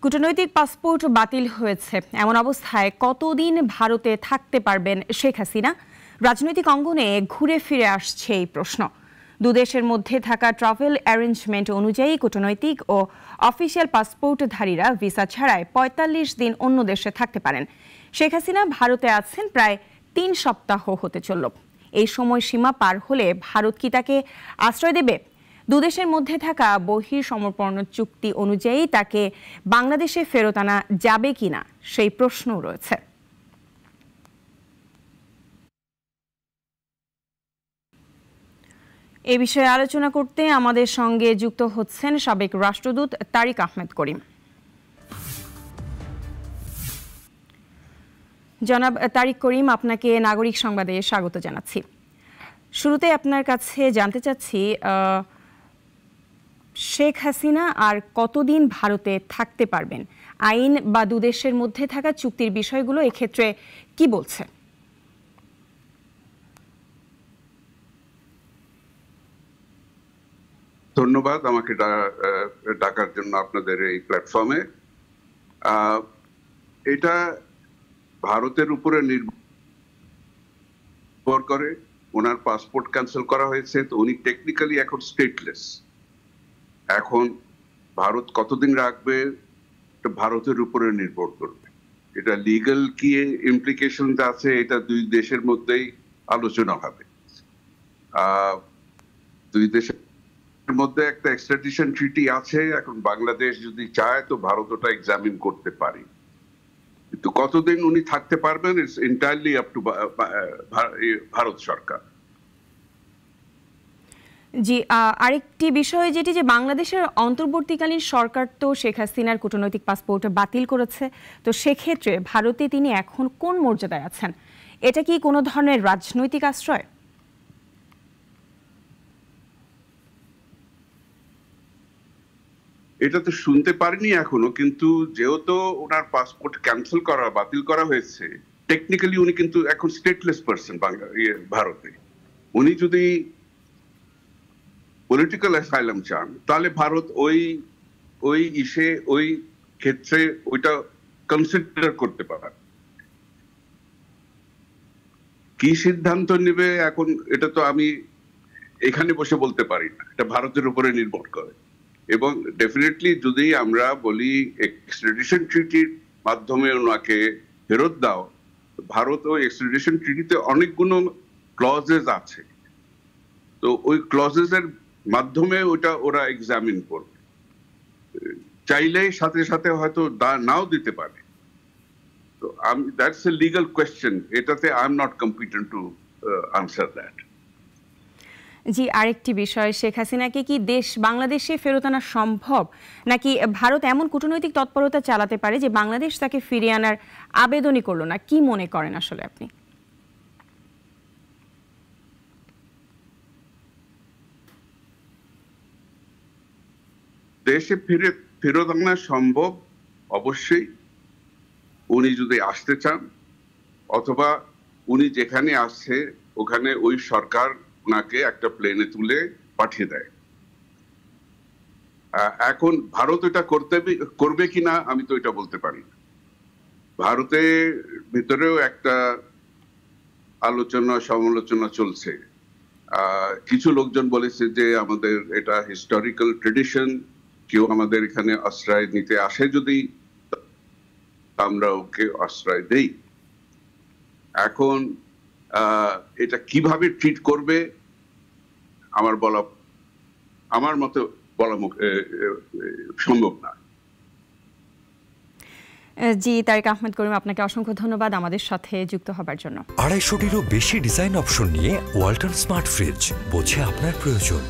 কূটনৈতিক পাসপোর্ট বাতিল হয়েছে এমন অবস্থায় কতদিন ভারতে থাকতে পারবেন শেখ হাসিনা? রাজনৈতিক অঙ্গনে ঘুরে ফিরে আসছে এই প্রশ্ন। দুদেশের মধ্যে থাকা ট্রাভেল অ্যারেঞ্জমেন্ট অনুযায়ী কূটনৈতিক ও অফিসিয়াল পাসপোর্টধারীরা ভিসা ছাড়াই ৪৫ দিন অন্য দেশে থাকতে পারেন। শেখ হাসিনা ভারতে আছেন প্রায় ৩ সপ্তাহ হতে চলল। এই সময়সীমা পার হলে ভারত কি তাকে আশ্রয় দেবে? দুদেশের মধ্যে থাকা বহিঃসমর্পণ চুক্তি অনুযায়ী তাকে বাংলাদেশে ফেরত আনা যাবে কিনা সেই প্রশ্নও রয়েছে। এ বিষয়ে আলোচনা করতে আমাদের সঙ্গে যুক্ত হচ্ছেন সাবেক রাষ্ট্রদূত তারিক আহমেদ করিম। জনাব তারিক করিম, আপনাকে নাগরিক সংবাদে স্বাগত জানাচ্ছি। শুরুতে আপনার কাছে জানতে চাচ্ছি, শেখ হাসিনা আর কতদিন ভারতে থাকতে পারবেন? আইন বা দুদেশের মধ্যে থাকা চুক্তির বিষয়গুলো এক্ষেত্রে কি বলছে? ধন্যবাদ আমাকে ডাকার জন্য আপনাদের এই প্ল্যাটফর্মে। এটা ভারতের উপরে নির্ভর করে। ওনার পাসপোর্ট ক্যান্সেল করা হয়েছে, তো উনি টেকনিক্যালি এখন স্টেটলেস। এখন ভারত কতদিন রাখবে ভারতের উপরে নির্ভর করবে। এটা লিগ্যাল কি ইমপ্লিকেশন আছে, এটা দুই দেশের মধ্যেই আলোচনা হবে। দুই দেশের মধ্যে একটা এক্সট্রাডিশন ট্রিটি আছে। এখন বাংলাদেশ যদি চায় তো ভারত ওটা এক্সামিন করতে পারে, কিন্তু কতদিন উনি থাকতে পারবেন it's entirely up to Bharat সরকার। জি, আরেকটি বিষয় যেটি যে বাংলাদেশের অন্তর্বর্তীকালীন সরকার তো শেখ হাসিনার কূটনৈতিক পাসপোর্ট বাতিল করেছে, তো সেক্ষেত্রে ভারতে তিনি এখন কোন মর্যাদায় আছেন? এটা কি কোনো ধরনের রাজনৈতিক আশ্রয়? এটা তো শুনতে পারিনি এখনো, কিন্তু যেহেতু ওনার পাসপোর্ট ক্যান্সেল করা বাতিল করা হয়েছে, টেকনিক্যালি উনি কিন্তু এখন স্টেটলেস পারসন ভারতে। উনি যদি পলিটিক্যাল অ্যাসাইলাম চান তাহলে ভারত ওই ক্ষেত্রে ওইটা কনসিডার করতে পারে। কি সিদ্ধান্ত নেবে এখন এটা তো আমি এখানে বসে বলতে পারি না, এটা ভারতের উপরে নির্ভর করে। এবং ডেফিনেটলি যদি আমরা বলি এক্সট্রাডিশন ট্রিটির মাধ্যমে ওনাকে ফেরত দাও, ভারত ওই এক্সট্রাডিশন ট্রিটিতে অনেকগুলো ক্লজেস আছে, তো ওই ক্লজেস এর মাধ্যমে ওরা এক্সামিন করবে। চাইলে সাথে সাথে হয়তো নাও দিতে পারে। তো দ্যাটস এ লিগ্যাল কোয়েশ্চেন, এটাতে I am not competent to answer that. জি, আরেকটি বিষয়, শেখ হাসিনাকে কি বাংলাদেশে ফেরত আনা সম্ভব, নাকি ভারত এমন কূটনৈতিক তৎপরতা চালাতে পারে যে বাংলাদেশ তাকে ফিরিয়ে আনার আবেদনই করলো না? কি মনে করেন আসলে আপনি? দেশে ফেরত আনা সম্ভব অবশ্যই, উনি যদি আসতে চান, অথবা উনি যেখানে আসছে ওখানে ওই সরকার ওনাকে একটা প্লেনে তুলে পাঠিয়ে দেয়। এখন ভারত এটা করবে কিনা আমি তো এটা বলতে পারি না। ভারতের ভিতরেও একটা আলোচনা সমালোচনা চলছে। কিছু লোকজন বলেছে যে আমাদের এটা হিস্টোরিক্যাল ট্রেডিশন, কেউ আমাদের এখানে আশ্রয় নিতে আসে যদি আমরা ওকে আশ্রয় দেই। এখন এটা কিভাবে ট্রিট করবে আমার মতে বলা সম্ভব না। জি, তারিক আহমেদ করিম, আপনাকে অসংখ্য ধন্যবাদ আমাদের সাথে যুক্ত হবার জন্য। 250-টিরও বেশি ডিজাইন অপশন নিয়ে ওয়ালটন স্মার্ট ফ্রিজ, বোঝে আপনার প্রয়োজন।